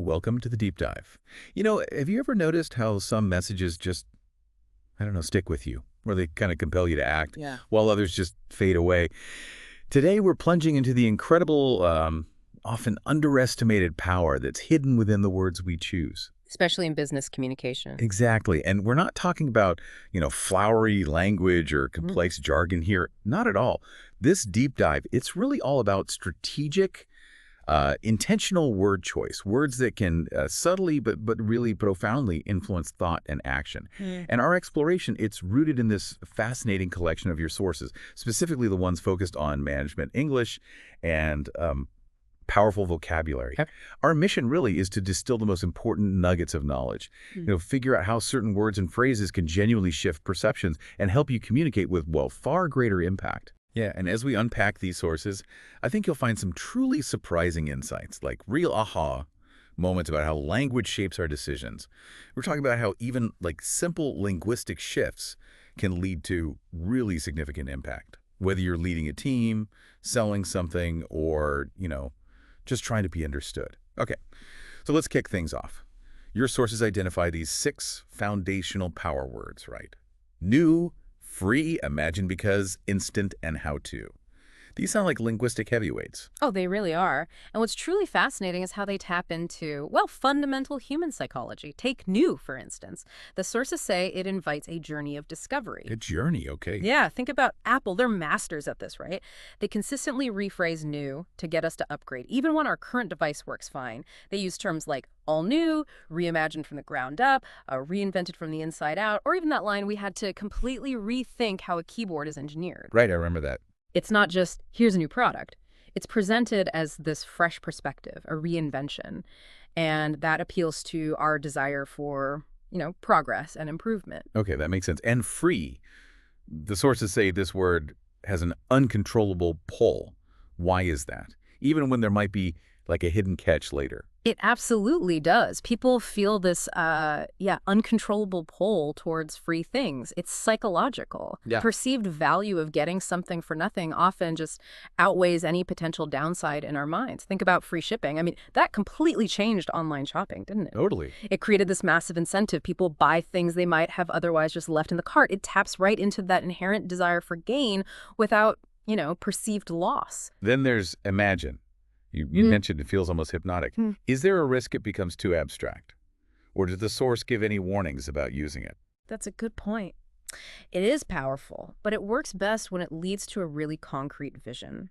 Welcome to the deep dive. Have you ever noticed how some messages just, I don't know, stick with you, where they kind of compel you to act, Yeah. while others just fade away? Today, we're plunging into the incredible, often underestimated power that's hidden within the words we choose. Especially in business communication. Exactly. And we're not talking about, flowery language or Mhm. complex jargon here. Not at all. This deep dive, it's really all about strategic intentional word choice, words that can subtly but really profoundly influence thought and action. Mm. And our exploration, it's rooted in this fascinating collection of your sources, specifically the ones focused on management English and powerful vocabulary. Okay. Our mission really is to distill the most important nuggets of knowledge. Mm. Figure out how certain words and phrases can genuinely shift perceptions and help you communicate with, well, far greater impact. Yeah, and as we unpack these sources, I think you'll find some truly surprising insights, like real aha moments about how language shapes our decisions. We're talking about how even like simple linguistic shifts can lead to really significant impact, whether you're leading a team, selling something, or, just trying to be understood. Okay, so let's kick things off. Your sources identify these 6 foundational power words, right? New, free, imagine because, instant, and how to. These sound like linguistic heavyweights. Oh, they really are. And what's truly fascinating is how they tap into, well, fundamental human psychology. Take new, for instance. The sources say it invites a journey of discovery. A journey, okay. Yeah, think about Apple. They're masters at this, right? They consistently rephrase new to get us to upgrade. Even when our current device works fine, they use terms like all new, reimagined from the ground up, reinvented from the inside out, or even that line, we had to completely rethink how a keyboard is engineered. Right, I remember that. It's not just, here's a new product. It's presented as this fresh perspective, a reinvention. And that appeals to our desire for, progress and improvement. Okay, that makes sense. And free. The sources say this word has an uncontrollable pull. Why is that? Even when there might be like a hidden catch later. It absolutely does. People feel this, uncontrollable pull towards free things. It's psychological. Yeah. Perceived value of getting something for nothing often just outweighs any potential downside in our minds. Think about free shipping. I mean, that completely changed online shopping, didn't it? Totally. It created this massive incentive. People buy things they might have otherwise just left in the cart. It taps right into that inherent desire for gain without, perceived loss. Then there's imagine. You Mhm. mentioned it feels almost hypnotic. Hmm. Is there a risk it becomes too abstract? Or does the source give any warnings about using it? That's a good point. It is powerful, but it works best when it leads to a really concrete vision.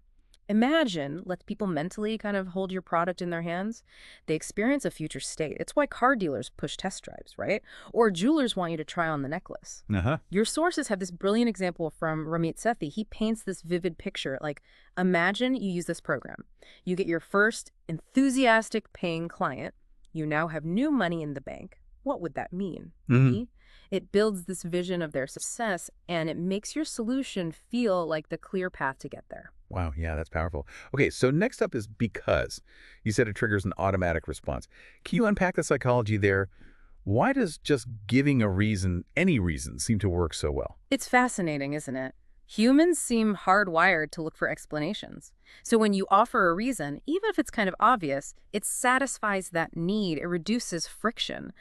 Imagine lets people mentally kind of hold your product in their hands. They experience a future state. It's why car dealers push test drives, right? Or jewelers want you to try on the necklace. Uh-huh. Your sources have this brilliant example from Ramit Sethi. He paints this vivid picture. Like, imagine you use this program. You get your first enthusiastic paying client. You now have new money in the bank. What would that mean? Mhm. It builds this vision of their success, and it makes your solution feel like the clear path to get there. Wow, yeah, that's powerful. Okay, so next up is because. You said it triggers an automatic response. Can you unpack the psychology there? Why does just giving a reason, any reason, seem to work so well? It's fascinating, isn't it? Humans seem hardwired to look for explanations. So when you offer a reason, even if it's kind of obvious, it satisfies that need. It reduces friction.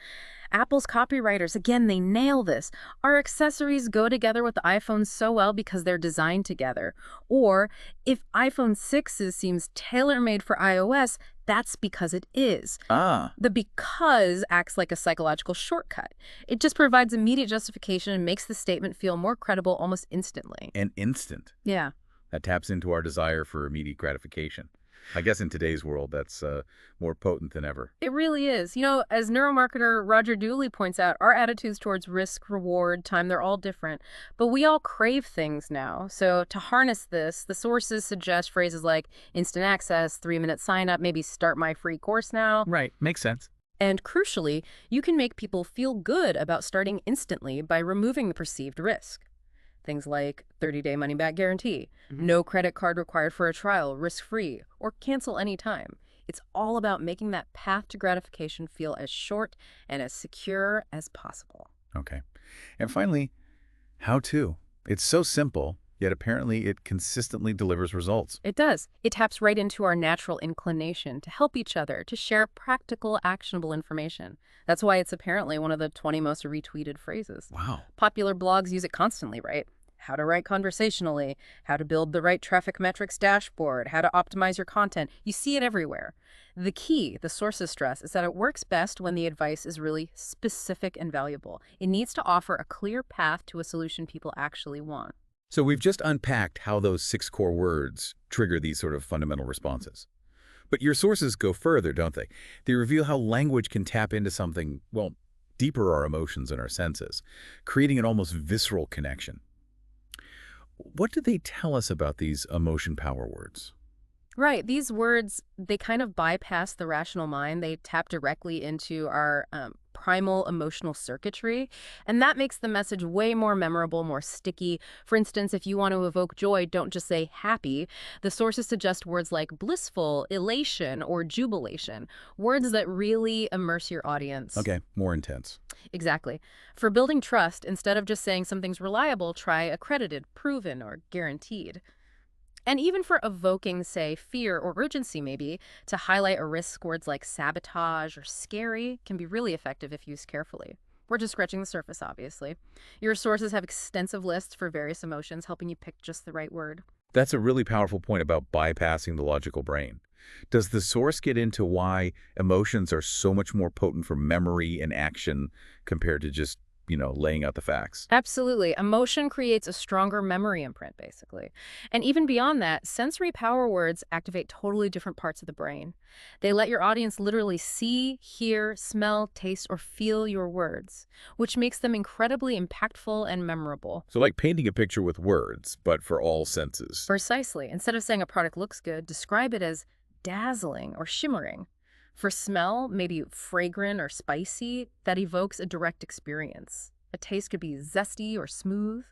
Apple's copywriters, again, they nail this. Our accessories go together with the iPhone so well because they're designed together. Or if iPhone 6s seems tailor-made for iOS, that's because it is. Ah. The because acts like a psychological shortcut. It just provides immediate justification and makes the statement feel more credible almost instantly. And instant. Yeah. That taps into our desire for immediate gratification. I guess in today's world, that's more potent than ever. It really is. As neuromarketer Roger Dooley points out, our attitudes towards risk, reward, time, they're all different. But we all crave things now. So to harness this, the sources suggest phrases like instant access, 3-minute sign up, maybe start my free course now. Right, makes sense. And crucially, you can make people feel good about starting instantly by removing the perceived risk. Things like 30-day money-back guarantee, no credit card required for a trial, risk-free, or cancel anytime. It's all about making that path to gratification feel as short and as secure as possible. Okay. And finally, how to. It's so simple, Yet apparently it consistently delivers results. It does. It taps right into our natural inclination to help each other, to share practical, actionable information. That's why it's apparently one of the 20 most retweeted phrases. Wow. Popular blogs use it constantly, right? How to write conversationally, how to build the right traffic metrics dashboard, how to optimize your content. You see it everywhere. The key, the sources stress, is that it works best when the advice is really specific and valuable. It needs to offer a clear path to a solution people actually want. So we've just unpacked how those 6 core words trigger these sort of fundamental responses. But your sources go further, don't they? They reveal how language can tap into something, well, deeper our emotions and our senses, creating an almost visceral connection. What do they tell us about these emotion power words? Right. These words, they kind of bypass the rational mind. They tap directly into our primal emotional circuitry. And that makes the message way more memorable, more sticky. For instance, if you want to evoke joy, don't just say happy. The sources suggest words like blissful, elation, or jubilation. Words that really immerse your audience. Okay, more intense. Exactly. For building trust, instead of just saying something's reliable, try accredited, proven, or guaranteed. And even for evoking, say, fear or urgency, maybe, to highlight a risk, words like sabotage or scary can be really effective if used carefully. We're just scratching the surface, obviously. Your sources have extensive lists for various emotions, helping you pick just the right word. That's a really powerful point about bypassing the logical brain. Does the source get into why emotions are so much more potent for memory and action compared to just, laying out the facts? Absolutely. Emotion creates a stronger memory imprint, basically. And even beyond that, sensory power words activate totally different parts of the brain. They let your audience literally see, hear, smell, taste, or feel your words, which makes them incredibly impactful and memorable. So like painting a picture with words, but for all senses. Precisely. Instead of saying a product looks good, describe it as dazzling or shimmering. For smell, maybe fragrant or spicy, that evokes a direct experience. A taste could be zesty or smooth.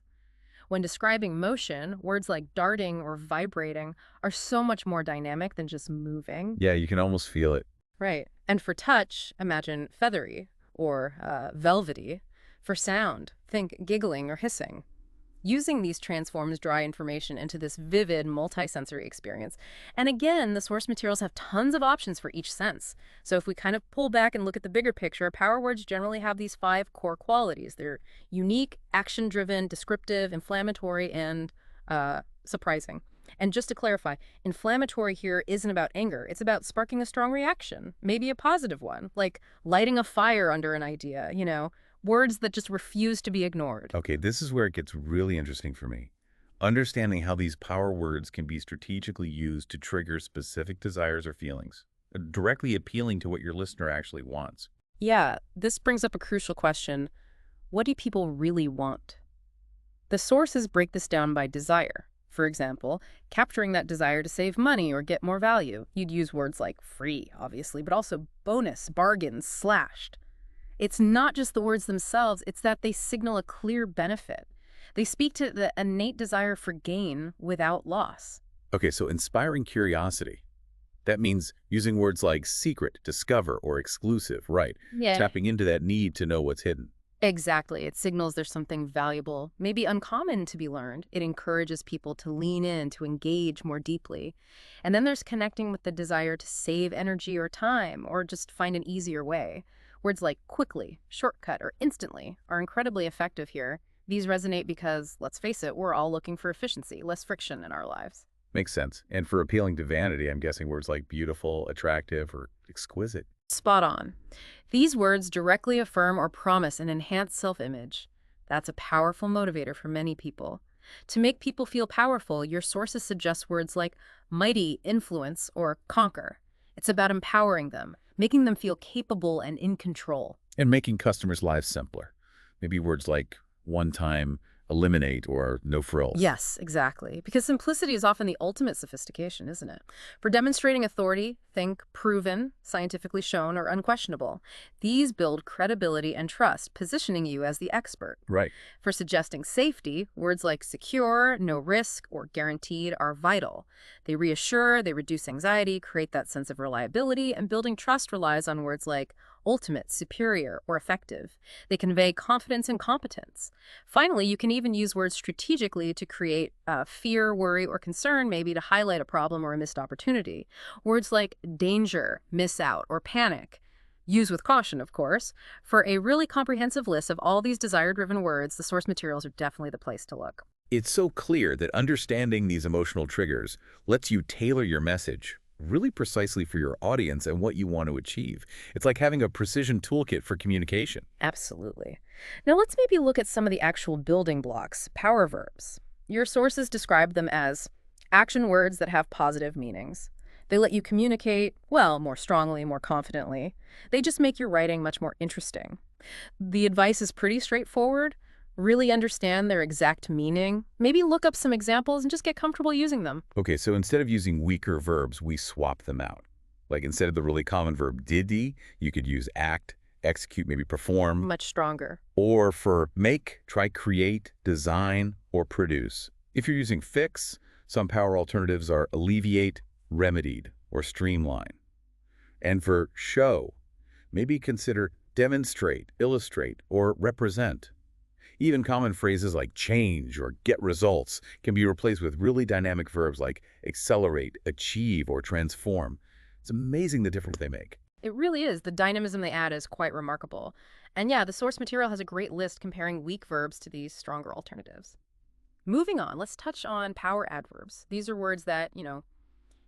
When describing motion, words like darting or vibrating are so much more dynamic than just moving. Yeah, you can almost feel it. Right. And for touch, imagine feathery or velvety. For sound, think giggling or hissing. Using these transforms dry information into this vivid, multisensory experience. And again, the source materials have tons of options for each sense. So if we kind of pull back and look at the bigger picture, power words generally have these 5 core qualities. They're unique, action-driven, descriptive, inflammatory, and surprising. And just to clarify, inflammatory here isn't about anger. It's about sparking a strong reaction, maybe a positive one, like lighting a fire under an idea, words that just refuse to be ignored. Okay, this is where it gets really interesting for me. Understanding how these power words can be strategically used to trigger specific desires or feelings, directly appealing to what your listener actually wants. Yeah, this brings up a crucial question. What do people really want? The sources break this down by desire. For example, capturing that desire to save money or get more value. You'd use words like free, obviously, but also bonus, bargains, slashed. It's not just the words themselves, it's that they signal a clear benefit. They speak to the innate desire for gain without loss. Okay, so inspiring curiosity. That means using words like secret, discover, or exclusive, right? Yeah. Tapping into that need to know what's hidden. Exactly. It signals there's something valuable, maybe uncommon to be learned. It encourages people to lean in, to engage more deeply. And then there's connecting with the desire to save energy or time, or just find an easier way. Words like quickly, shortcut, or instantly are incredibly effective here. These resonate because, let's face it, we're all looking for efficiency, less friction in our lives. Makes sense. And for appealing to vanity, I'm guessing words like beautiful, attractive, or exquisite. Spot on. These words directly affirm or promise an enhanced self-image. That's a powerful motivator for many people. To make people feel powerful, your sources suggest words like mighty, influence, or conquer. It's about empowering them, making them feel capable and in control. And making customers' lives simpler. Maybe words like one time, eliminate, or no frills. Yes, exactly. Because simplicity is often the ultimate sophistication, isn't it? For demonstrating authority, think proven, scientifically shown, or unquestionable. These build credibility and trust, positioning you as the expert. Right. For suggesting safety, words like secure, no risk, or guaranteed are vital. They reassure, they reduce anxiety, create that sense of reliability, and building trust relies on words like ultimate, superior, or effective. They convey confidence and competence. Finally, you can even use words strategically to create fear, worry, or concern, maybe to highlight a problem or a missed opportunity. Words like danger, miss out, or panic. Use with caution, of course. For a really comprehensive list of all these desire-driven words, the source materials are definitely the place to look. It's so clear that understanding these emotional triggers lets you tailor your message really precisely for your audience and what you want to achieve. It's like having a precision toolkit for communication. Absolutely. Now let's maybe look at some of the actual building blocks, power verbs. Your sources describe them as action words that have positive meanings. They let you communicate, well, more strongly, more confidently. They just make your writing much more interesting. The advice is pretty straightforward. Really understand their exact meaning. Maybe look up some examples and just get comfortable using them. Okay, so instead of using weaker verbs, we swap them out. Like instead of the really common verb did, you could use act, execute, maybe perform. Much stronger. Or for make, try create, design, or produce. If you're using fix, some power alternatives are alleviate, remedied, or streamline. And for show, maybe consider demonstrate, illustrate, or represent. Even common phrases like change or get results can be replaced with really dynamic verbs like accelerate, achieve, or transform. It's amazing the difference they make. It really is. The dynamism they add is quite remarkable. And yeah, the source material has a great list comparing weak verbs to these stronger alternatives. Moving on, let's touch on power adverbs. These are words that,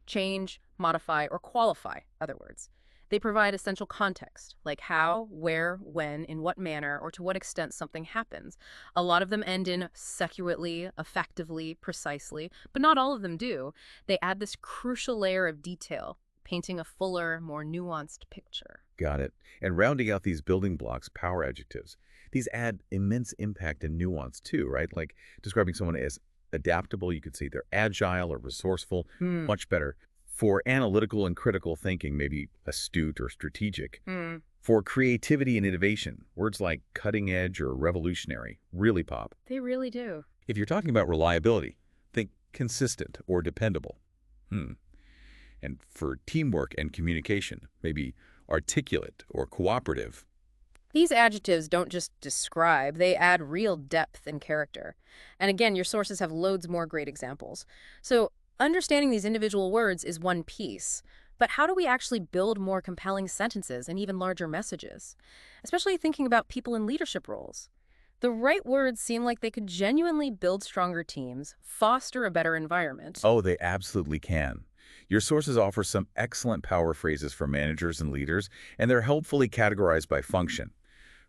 change, modify, or qualify other words. They provide essential context, like how, where, when, in what manner, or to what extent something happens. A lot of them end in securately, effectively, precisely, but not all of them do. They add this crucial layer of detail, painting a fuller, more nuanced picture. Got it. And rounding out these building blocks, power adjectives. These add immense impact and nuance too, right? Like describing someone as adaptable, you could say they're agile or resourceful, much better. For analytical and critical thinking, maybe astute or strategic. For creativity and innovation, words like cutting edge or revolutionary really pop. They really do. If you're talking about reliability, think consistent or dependable. And for teamwork and communication, maybe articulate or cooperative. These adjectives don't just describe, they add real depth and character. And again, your sources have loads more great examples. So understanding these individual words is one piece, but how do we actually build more compelling sentences and even larger messages? Especially thinking about people in leadership roles. The right words seem like they could genuinely build stronger teams, foster a better environment. Oh, they absolutely can. Your sources offer some excellent power phrases for managers and leaders, and they're helpfully categorized by function.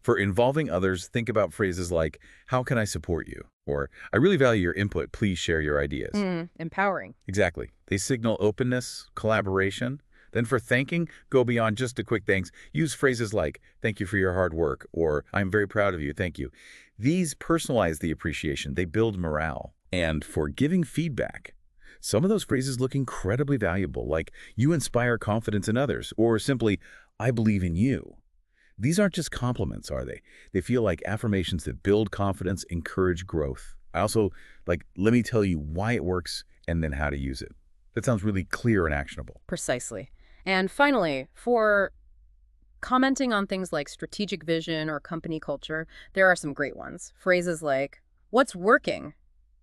For involving others, think about phrases like, how can I support you? Or, I really value your input, please share your ideas. Empowering. Exactly. They signal openness, collaboration. Then for thanking, go beyond just a quick thanks. Use phrases like, thank you for your hard work, or I'm very proud of you, thank you. These personalize the appreciation. They build morale. And for giving feedback, some of those phrases look incredibly valuable, like, you inspire confidence in others, or simply, I believe in you. These aren't just compliments, are they? They feel like affirmations that build confidence, encourage growth. I also, let me tell you why it works and then how to use it. That sounds really clear and actionable. Precisely. And finally, for commenting on things like strategic vision or company culture, there are some great ones. Phrases like, what's working?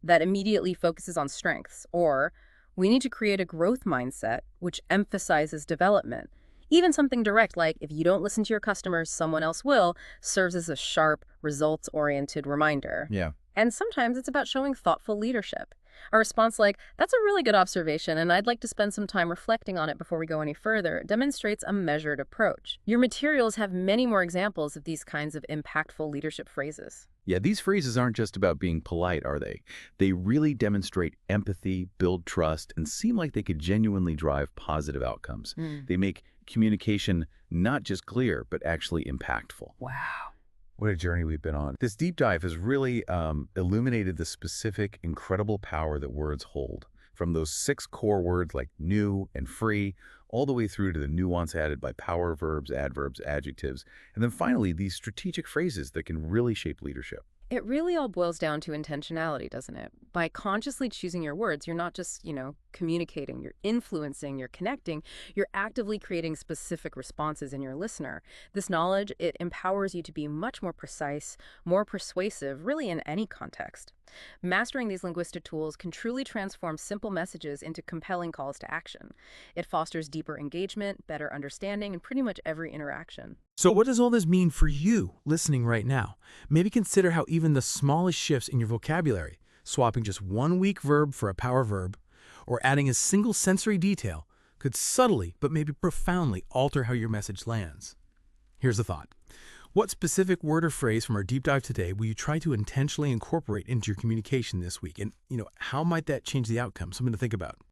That immediately focuses on strengths. Or, we need to create a growth mindset which emphasizes development. Even something direct like, if you don't listen to your customers, someone else will, serves as a sharp, results-oriented reminder. Yeah. And sometimes it's about showing thoughtful leadership. A response like, that's a really good observation, and I'd like to spend some time reflecting on it before we go any further, demonstrates a measured approach. Your materials have many more examples of these kinds of impactful leadership phrases. Yeah, these phrases aren't just about being polite, are they? They really demonstrate empathy, build trust, and seem like they could genuinely drive positive outcomes. They make communication not just clear, but actually impactful. Wow. What a journey we've been on. This deep dive has really illuminated the specific, incredible power that words hold. From those 6 core words like new and free, all the way through to the nuance added by power verbs, adverbs, adjectives, and then finally these strategic phrases that can really shape leadership. It really all boils down to intentionality, doesn't it? By consciously choosing your words, you're not just, communicating, you're influencing, you're connecting, you're actively creating specific responses in your listener. This knowledge, it empowers you to be much more precise, more persuasive, really in any context. Mastering these linguistic tools can truly transform simple messages into compelling calls to action. It fosters deeper engagement, better understanding, in pretty much every interaction. So what does all this mean for you listening right now? Maybe consider how even the smallest shifts in your vocabulary, swapping just one weak verb for a power verb, or adding a single sensory detail, could subtly but maybe profoundly alter how your message lands. Here's a thought. What specific word or phrase from our deep dive today will you try to intentionally incorporate into your communication this week? And, how might that change the outcome? Something to think about.